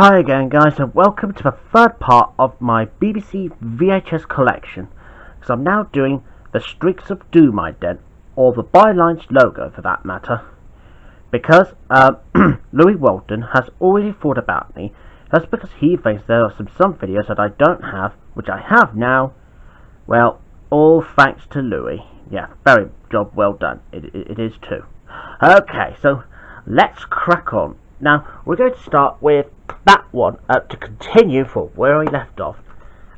Hi again guys, and welcome to the third part of my BBC VHS collection. So I'm now doing the Streaks of Doom ident, or the Bylines logo for that matter. Because Louis Walton has already thought about me. That's because he thinks there are some videos that I don't have, which I have now. Well, all thanks to Louis. Yeah, very job well done. It is too. Okay, so let's crack on. Now, we're going to start with that one to continue from where we left off.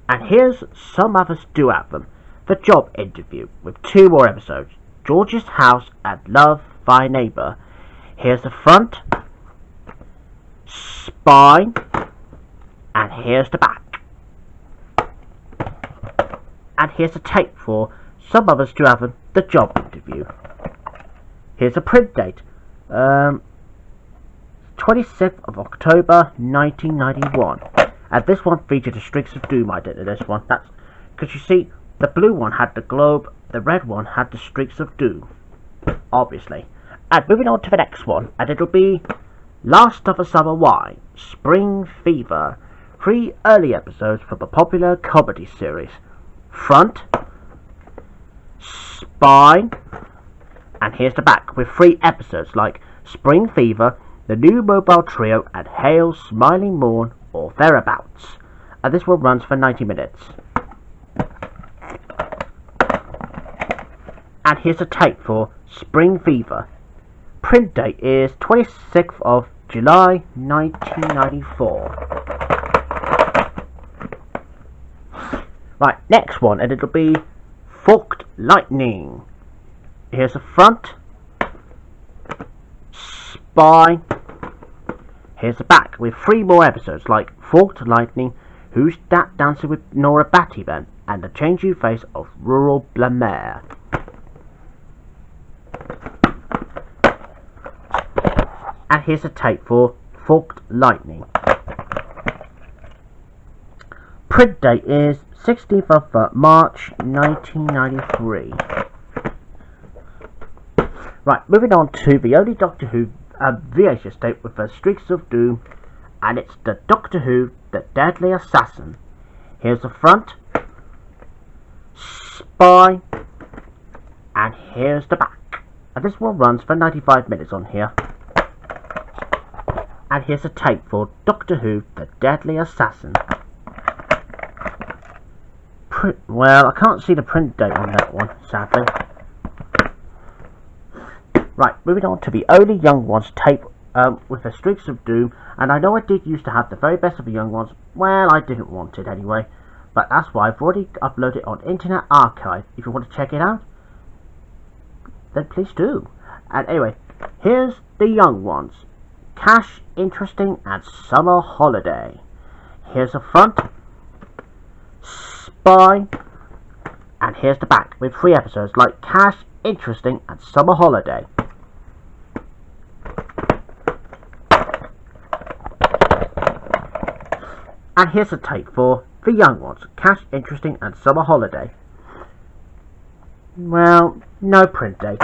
And here's Some Others Do Have Them, the job interview, with 2 more episodes, George's House and Love Thy Neighbour. Here's the front, spine, and here's the back. And here's the tape for Some Others Do Have Them, the job interview. Here's a print date, 26th of October 1991, and this one featured a Streaks of Doom ident in this one. That's because you see, the blue one had the globe, the red one had the Streaks of Doom, obviously. And moving on to the next one, and it'll be Last of a Summer Wine, Spring Fever, 3 early episodes from the popular comedy series. Front, spine, and here's the back with 3 episodes like Spring Fever, The New Mobile Trio, and Hail Smiling Morn or thereabouts. And this one runs for 90 minutes. And here's a tape for Spring Fever. Print date is 26th of July 1994. Right, next one, and it'll be Forked Lightning. Here's the front, spine, here's the back with 3 more episodes like Forked Lightning, Who's That Dancing with Nora Batty Then, and The Changing Face of Rural Blamer. And here's a tape for Forked Lightning. Print date is 16th of March 1993. Right, moving on to the only Doctor Who VHS tape with the Streaks of Doom, and it's the Doctor Who, The Deadly Assassin. Here's the front, spine, and here's the back. And this one runs for 95 minutes on here. And here's a tape for Doctor Who, The Deadly Assassin. Well, I can't see the print date on that one, sadly. Right, moving on to the only Young Ones tape with the Streaks of Doom, and I know I did used to have the very best of the Young Ones. Well, I didn't want it anyway, but that's why I've already uploaded it on Internet Archive. If you want to check it out, then please do. And anyway, here's the Young Ones, Cash, Interesting, and Summer Holiday. Here's the front, spine, and here's the back with 3 episodes like Cash, Interesting, and Summer Holiday. And here's a tape for The Young Ones, Cash, Interesting, and Summer Holiday. Well, no print date.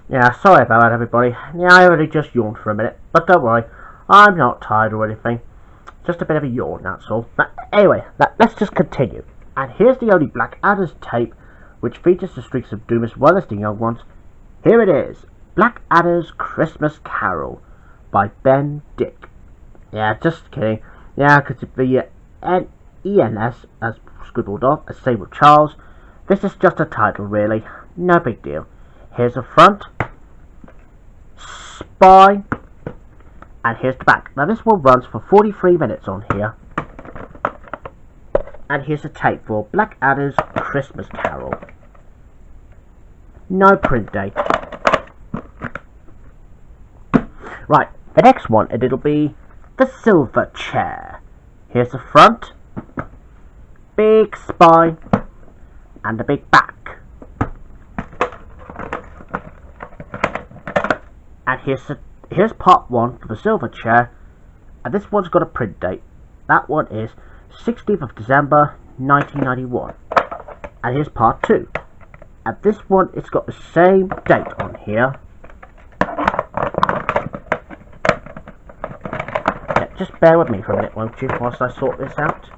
Yeah, sorry about that everybody. Yeah, I already just yawned for a minute, but don't worry, I'm not tired or anything. Just a bit of a yawn, that's all. But anyway, let's just continue. And here's the only Blackadder's tape, which features the Streaks of Doom as well as the Young Ones. Here it is, Blackadder's Christmas Carol by Ben Dick. Yeah, just kidding. Yeah, because the ENS as scribbled off, as same with Charles. This is just a title really, no big deal. Here's the front, spine, and here's the back. Now this one runs for 43 minutes on here. And here's a tape for Blackadder's Christmas Carol. No print date. Right, the next one, and it'll be The Silver Chair. Here's the front, big spine, and the big back. And here's part 1 for The Silver Chair, and this one's got a print date. That one is 16th of December 1991. And here's part 2. And this one, it's got the same date on here. Yeah, just bear with me for a minute, won't you, whilst I sort this out.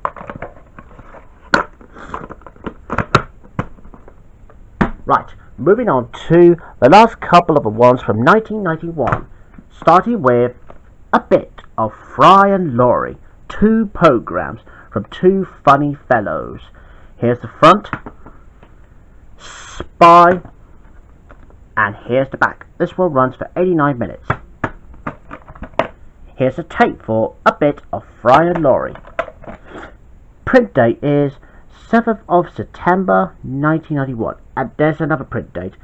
Right, moving on to the last couple of the ones from 1991, starting with a bit of Fry and Laurie, 2 programmes from 2 funny fellows. Here's the front, Spy, and here's the back. This one runs for 89 minutes. Here's a tape for a bit of Fry and Laurie. Print date is 7th of September 1991, and there's another print date,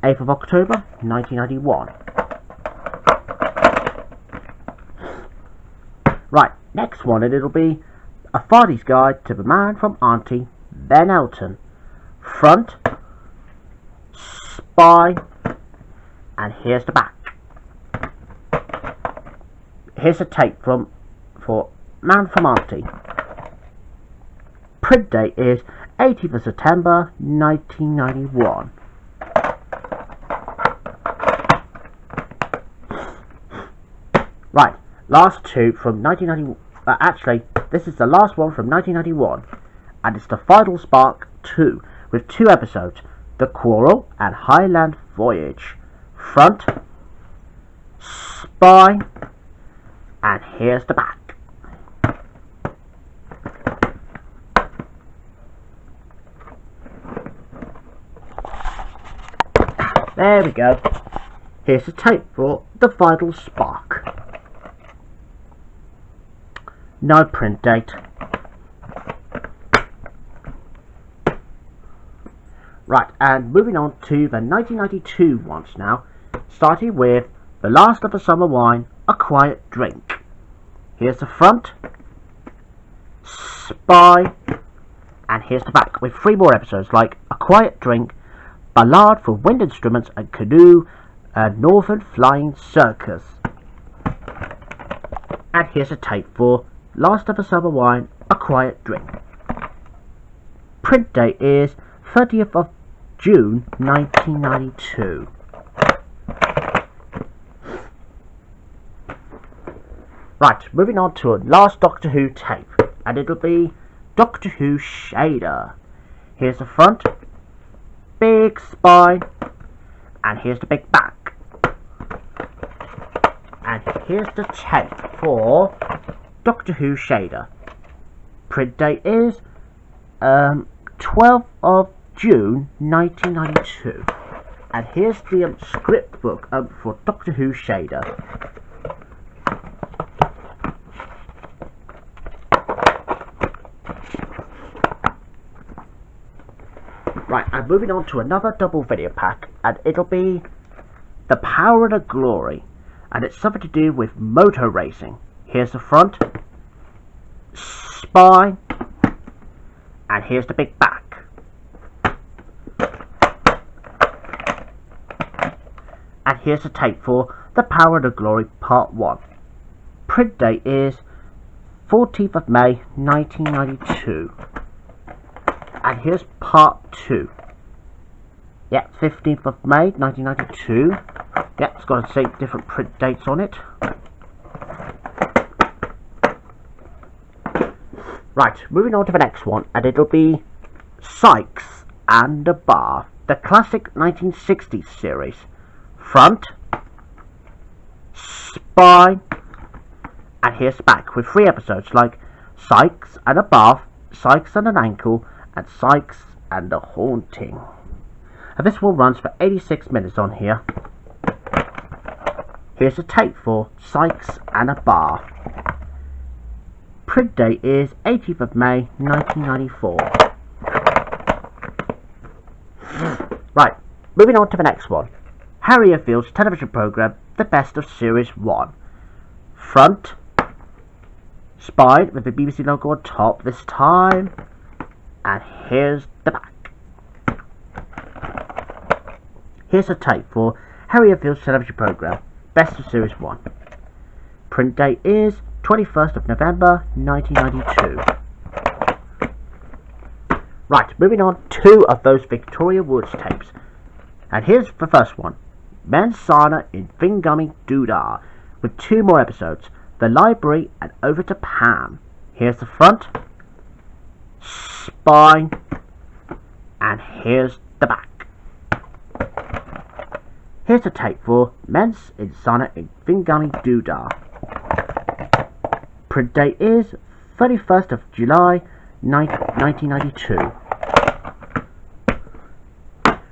8th of October 1991. Right, next one, and it'll be A Fardy's Guide to the Man from Auntie, Ben Elton. Front, Spy, and here's the back. Here's a tape for Man from Auntie. Print date is 18th of September 1991. Right, last 2 from 1991. Actually, this is the last one from 1991, and it's the Final Spark 2 with 2 episodes: The Quarrel and Highland Voyage. Front, Spy, and here's the back. There we go. Here's the tape for The Final Spark. No print date. Right, and moving on to the 1992 ones now, starting with The Last of the Summer Wine, A Quiet Drink. Here's the front, Spy, and here's the back, with 3 more episodes like A Quiet Drink, Ballad for Wind Instruments and Canoe, and Northern Flying Circus. And here's a tape for Last of the Summer Wine, A Quiet Drink. Print date is 30th of June 1992. Right, moving on to a last Doctor Who tape, and it'll be Doctor Who Shader. Here's the front, big spine, and here's the big back. And here's the tape for Doctor Who Shader. Print date is 12th of June 1992. And here's the script book for Doctor Who Shader. Right, I'm moving on to another double video pack, and it'll be The Power and the Glory, and it's something to do with motor racing. Here's the front, Spy, and here's the big back. And here's the tape for The Power and the Glory Part 1. Print date is 14th of May 1992. And here's Part 2. Yeah, 15th of May 1992. Yeah, it's got to say different print dates on it. Right, moving on to the next one, and it'll be Sykes and the Bar, the classic 1960s series. Front, Spy, and here's the back, with 3 episodes like Sykes and a Bath, Sykes and an Ankle, and Sykes and a Haunting. And this one runs for 86 minutes on here. Here's a tape for Sykes and a Bar. Print date is 18th of May 1994. Right, moving on to the next one. Harry Field's television programme, The Best of Series 1. Front, Spy, with the BBC logo on top this time. And here's the back. Here's a tape for Harry Field's television programme, Best of Series 1. Print date is 21st of November 1992. Right, moving on 2 of those Victoria Woods tapes. And here's the first one, Mansana in Thingummy Doodah, with 2 more episodes, The Library and Over to Pam. Here's the front, spine, and here's the back. Here's the tape for Mens Insana in Thingummy Doodah. Print date is 31st of July 1992.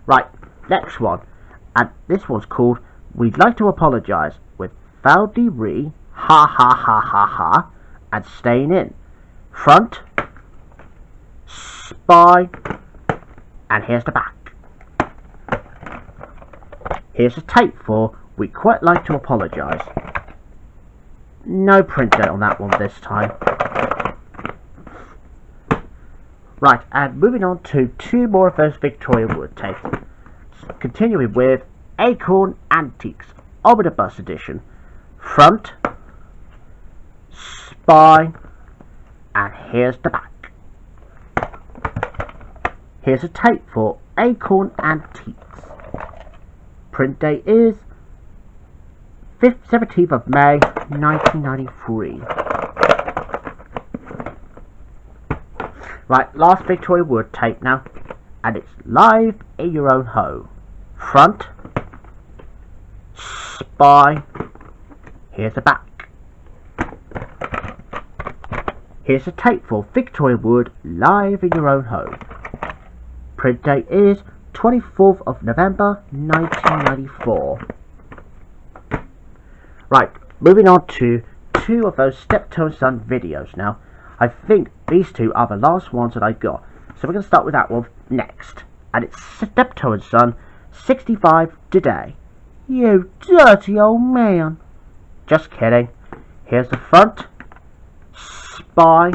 Right, next one, and this one's called We'd Like to Apologise with Valdi Ree, ha ha ha ha ha, and Staying In. Front, spine, and here's the back. Here's a tape for We'd Quite Like to Apologise. No print date on that one this time. Right, and moving on to 2 more of those Victoria Wood tapes. Continuing with Acorn Antiques, Omnibus Edition. Front, spine, and here's the back. Here's a tape for Acorn Antiques. Print date is 17th of May 1993. Right, last Victoria Wood tape now, and it's Live in Your Own Home. Front, spine, here's the back. Here's a tape for Victoria Wood Live in Your Own Home. Print date is 24th of November 1994. Right, moving on to 2 of those Steptoe and Son videos now. I think these 2 are the last ones that I got, so we're going to start with that one next. And it's Steptoe and Son 65 Today. You dirty old man. Just kidding. Here's the front, spine,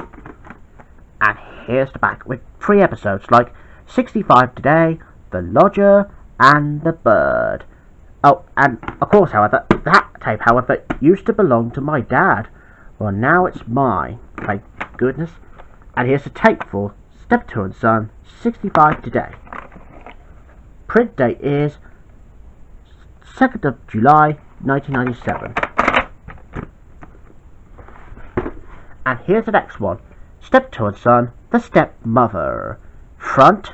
and here's the back, with 3 episodes like 65 Today, The Lodger, and The Bird. Oh, and of course, however, that tape, however, used to belong to my dad. Well, now it's mine. Thank goodness. And here's the tape for Steptoe and Son 65 Today. Print date is 2nd of July 1997. And here's the next one, Steptoe and Son, The Stepmother. Front,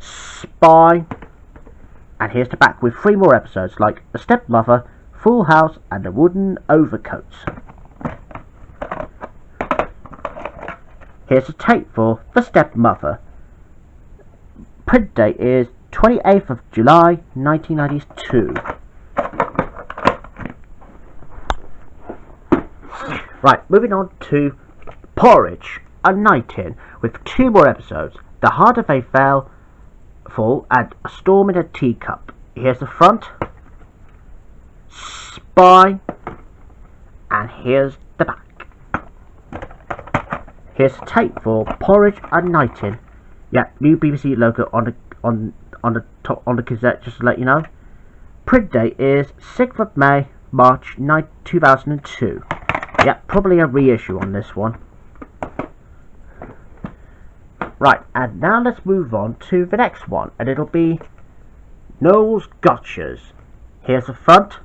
spine, and here's the back, with 3 more episodes like The Stepmother, Full House, and The Wooden Overcoats. Here's a tape for The Stepmother. Print date is 28th of July 1992. Right, moving on to Porridge, A Night In, with 2 more episodes, The Harder They Fall, and A Storm in a Teacup. Here's the front, spine, and here's the back. Here's the tape for Porridge, A Night In. Yeah, new BBC logo on the top on the cassette, just to let you know. Print date is 6th of May, March 2002. Yeah, probably a reissue on this one. Right, and now let's move on to the next one, and it'll be Noel's Gotchas. Here's the front,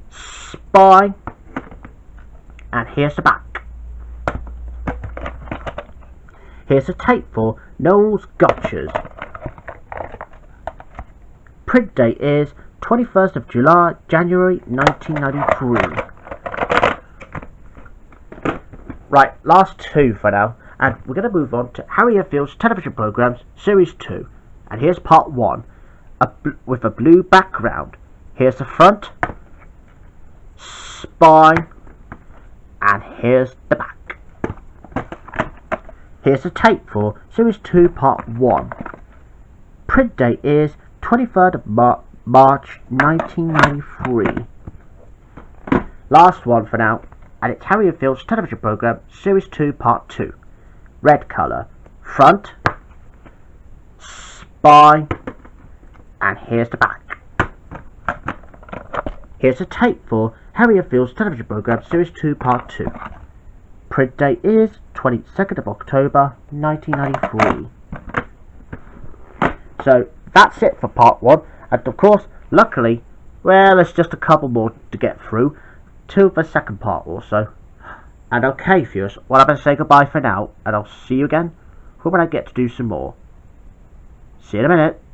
spine, and here's the back. Here's a tape for Noel's Gotchas. Print date is 21st of January 1993. Right, last 2 for now, and we're going to move on to Harry Enfield's television programmes, Series 2. And here's part 1, with a blue background. Here's the front, spine, and here's the back. Here's the tape for Series 2 Part 1. Print date is 23rd of March 1993. Last one for now, and it's Harry Enfield's television programme, Series 2 Part 2. Red colour. Front, spine, and here's the back. Here's a tape for Harry Enfield's television programme, Series 2 Part 2. Print date is 22nd of October 1993. So that's it for part 1, and of course, luckily, well, there's just a couple more to get through to the second part also. And okay, viewers, well, I'm going to say goodbye for now, and I'll see you again when I get to do some more. See you in a minute.